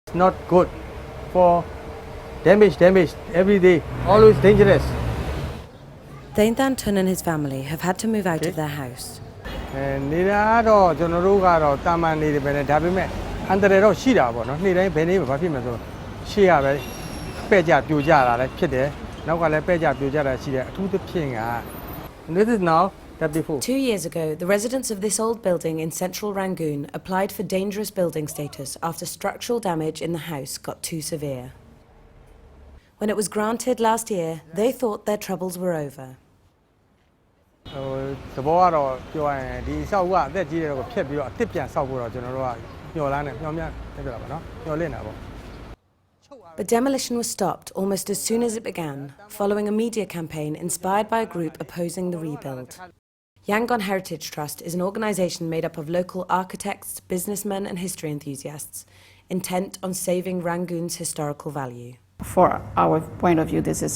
It's not good for damage every day, always dangerous. Dane Tun and his family have had to move out of their house. နေတာတော့ကျွန်တော်တို့ကတော့တာမန်နေတယ်ပဲဒါပေမဲ့အန်တရယ်တော့ရှိတာပေါ့နော်နေ့တိုင်းဘယ်နေ့မှဘာဖြစ်မှာဆိုရှေ့ရပဲပဲ့ကြပြိုကြတာလည်းဖြစ်တယ်နောက်ကလည်းပဲ့ကြပြိုကြတာရှိတယ်အထူးသဖြင့်က This is now that before 2 years ago, the residents of this old building in central Rangoon applied for dangerous building status after structural damage in the house got too severe. When it was granted last year, they thought their troubles were over. သဘောကတော့ပြောရရင်ဒီအဆောက်အဦကအသက်ကြီးတဲ့ကိုဖျက်ပြီးတော့အသစ်ပြန်ဆောက်ဖို့တော့ကျွန်တော်တို့ကညှော်လန်းနေညှော်မြတ်တက်ကြတာပါနော်ညှော်လင့်တာပေါ့ But demolition was stopped almost as soon as it began, following a media campaign inspired by a group opposing the rebuild. Yangon Heritage Trust is an organisation made up of local architects, businessmen and history enthusiasts, intent on saving Rangoon's historical value. For our point of view, this is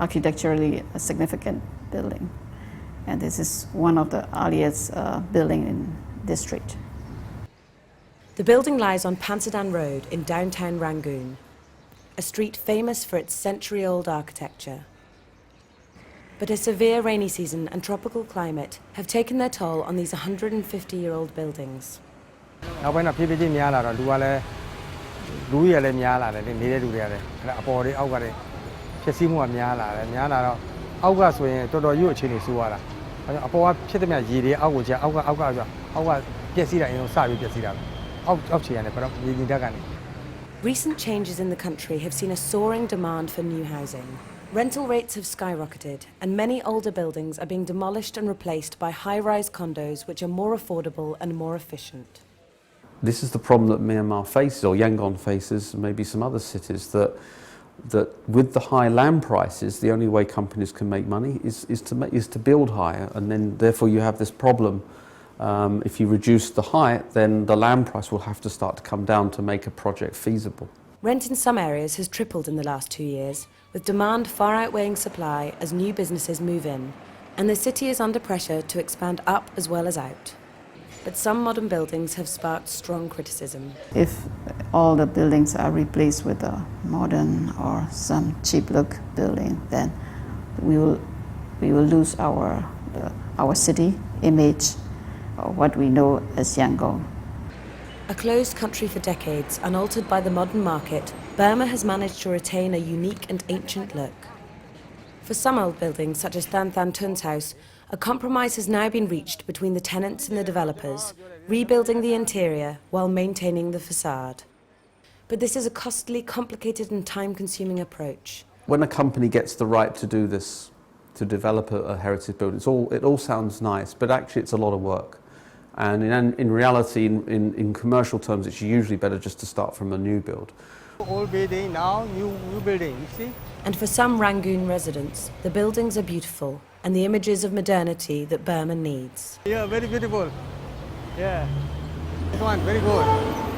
architecturally a significant building, and this is one of the earliest building in this street. The building lies on Pansadan Road in downtown Rangoon, a street famous for its century-old architecture. But a severe rainy season and tropical climate have taken their toll on these 150-year-old buildings. နောက်ပိုင်းတော့ဖြည်းဖြည်းချင်းများလာတော့လူကလည်းလူရလည်းများလာတယ်နေတဲ့လူတွေကလည်းအပေါ်တွေအောက်ကလည်းဖြစ်စီးမှုကများလာတယ်များလာတော့အောက်ကဆိုရင်တော်တော်ရွအခြေအနေဆိုးရတာအပေါ်ကဖြစ်တဲ့မြရေတွေအောက်ကိုကျအောက်ကပြက်စီးတာအရင်ဆုံးစပြီးပြက်စီးတာအောက်ခြေရတယ်ဘာလို့ရေကြီးတက်ကနေ Recent changes in the country have seen a soaring demand for new housing. Rental rates have skyrocketed, and many older buildings are being demolished and replaced by high-rise condos which are more affordable and more efficient. This is the problem that Myanmar faces, or Yangon faces, and maybe some other cities, that with the high land prices, the only way companies can make money is to build higher, and then therefore you have this problem. If you reduce the height, then the land price will have to start to come down to make a project feasible. Rent in some areas has tripled in the last 2 years, with demand far outweighing supply as new businesses move in, and the city is under pressure to expand up as well as out. But some modern buildings have sparked strong criticism. If all the buildings are replaced with a modern or some cheap look building, then we will lose our city image, or what we know as Yangon. A closed country for decades, unaltered by the modern market, Burma has managed to retain a unique and ancient look. For some old buildings, such as Than Tun's house, a compromise has now been reached between the tenants and the developers, rebuilding the interior while maintaining the facade. But this is a costly, complicated and time-consuming approach. When a company gets the right to do this, to develop a heritage building, it all sounds nice, but actually it's a lot of work. And in reality, in commercial terms, it's usually better just to start from a new build. Old building, now new building, you see? And for some Rangoon residents, the buildings are beautiful and the images of modernity that Burma needs. Yeah, very beautiful. Yeah. This one, very good.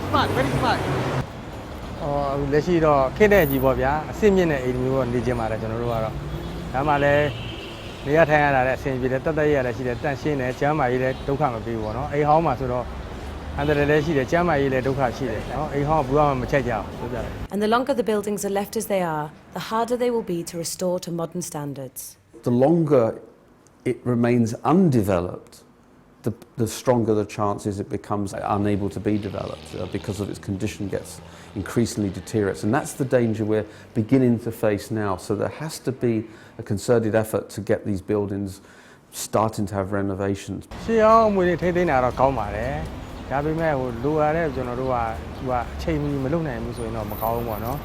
Smart, very smart. လက်ရှိတော့ခက်တဲ့ကြီးပေါ့ဗျာအဆင့်မြင့်တဲ့အိမ်မျိုးတော့နေကြမှာလေကျွန်တော်တို့ကတော့ဒါမှလည်းနေရထိုင်ရတာလည်းအဆင်ပြေတယ်တက်တက်ရရလည်းရှိတယ်တန့်ရှင်းတယ်ကျမ်းမာရေးလည်းဒုက္ခမပေးဘူးပေါ့နော်အိမ်ဟောင်းမှာဆိုတော့အန္တရာယ်လည်းရှိတယ်ကျမ်းမာရေးလည်းဒုက္ခရှိတယ်နော်အိမ်ဟောင်းကဘူးမှမချက်ကြအောင်ပြောပြတယ် And the longer the buildings are left as they are, the harder they will be to restore to modern standards. The longer it remains undeveloped, the stronger the chances it becomes unable to be developed because of its condition gets increasingly deteriorates. And that's the danger we're beginning to face now. So there has to be a concerted effort to get these buildings starting to have renovations. ရှေးအောင်မွေတွေထိသိမ်းတာတော့ကောင်းပါတယ်ဒါပေမဲ့လိုရတဲ့ကျွန်တော်တို့ကအချိန်မီမလုပ်နိုင်ဘူးဆိုရင်တော့မကောင်းဘူးပေါ့နော်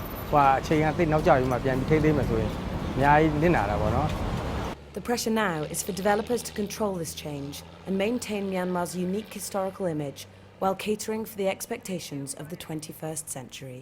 အချိန်ကသိနောက်ကျပြီးမှပြန်ပြီးထိသိမ်းမယ်ဆိုရင်အများကြီးနစ်နာတာပေါ့နော် The pressure now is for developers to control this change and maintain Myanmar's unique historical image while catering for the expectations of the 21st century.